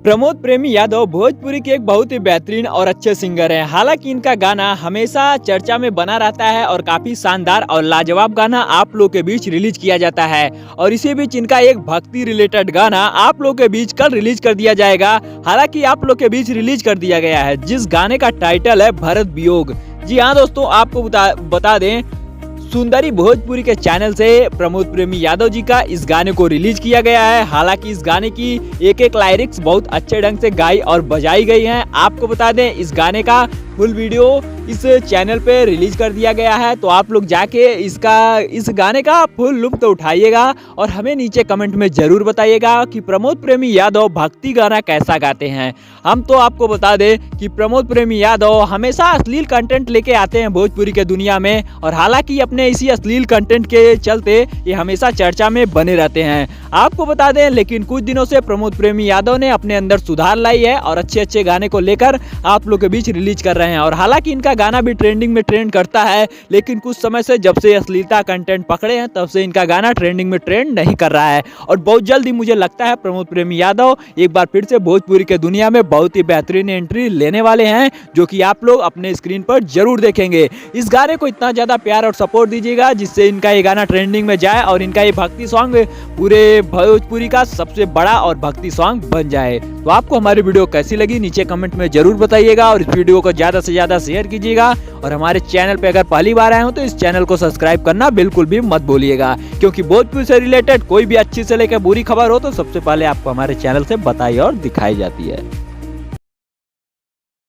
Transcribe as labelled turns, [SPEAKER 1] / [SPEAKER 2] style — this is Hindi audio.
[SPEAKER 1] प्रमोद प्रेमी यादव भोजपुरी के एक बहुत ही बेहतरीन और अच्छे सिंगर हैं। हालांकि इनका गाना हमेशा चर्चा में बना रहता है और काफी शानदार और लाजवाब गाना आप लोग के बीच रिलीज किया जाता है। और इसी बीच इनका एक भक्ति रिलेटेड गाना आप लोग के बीच कल रिलीज कर दिया जाएगा। हालांकि आप लोग के बीच रिलीज कर दिया गया है, जिस गाने का टाइटल है भरत वियोग। जी हाँ दोस्तों, आपको बता दें, सुंदरी भोजपुरी के चैनल से प्रमोद प्रेमी यादव जी का इस गाने को रिलीज किया गया है। हालांकि इस गाने की एक एक लाइरिक्स बहुत अच्छे ढंग से गाई और बजाई गई हैं। आपको बता दें, इस गाने का फुल वीडियो इस चैनल पे रिलीज कर दिया गया है, तो आप लोग जाके इस गाने का फुल लुत्फ उठाइएगा और हमें नीचे कमेंट में जरूर बताइएगा कि प्रमोद प्रेमी यादव भक्ति गाना कैसा गाते हैं। हम तो आपको बता दें कि प्रमोद प्रेमी यादव हमेशा अश्लील कंटेंट लेके आते हैं भोजपुरी के दुनिया में, और हालांकि अपने इसी अश्लील कंटेंट के चलते ये हमेशा चर्चा में बने रहते हैं। आपको बता दें, लेकिन कुछ दिनों से प्रमोद प्रेमी यादव ने अपने अंदर सुधार लाई है और अच्छे अच्छे गाने को लेकर आप लोग के बीच रिलीज कर रहे हैं। और हालांकि इनका गाना भी ट्रेंडिंग में ट्रेंड करता है, लेकिन कुछ समय से जब से अश्लीलता कंटेंट पकड़े हैं तब से इनका गाना ट्रेंडिंग में ट्रेंड नहीं कर रहा है। और बहुत जल्द ही मुझे लगता है प्रमोद प्रेमी यादव एक बार फिर से भोजपुरी के दुनिया में बहुत ही बेहतरीन एंट्री लेने वाले हैं, जो कि आप लोग अपने स्क्रीन पर जरूर देखेंगे। इस गाने को इतना ज्यादा प्यार और सपोर्ट दीजिएगा जिससे इनका ये गाना ट्रेंडिंग में जाए और इनका ये भक्ति सॉन्ग पूरे भोजपुरी का सबसे बड़ा और भक्ति सॉन्ग बन जाए। तो आपको हमारी वीडियो कैसी लगी नीचे कमेंट में जरूर बताइएगा, और इस वीडियो को ज्यादा से ज्यादा शेयर कीजिएगा। और हमारे चैनल पे अगर पहली बार आए हो तो इस चैनल को सब्सक्राइब करना बिल्कुल भी मत भूलिएगा, क्योंकि भोजपुरी से रिलेटेड कोई भी अच्छी से लेकर बुरी खबर हो तो सबसे पहले आपको हमारे चैनल से बताई और दिखाई जाती है।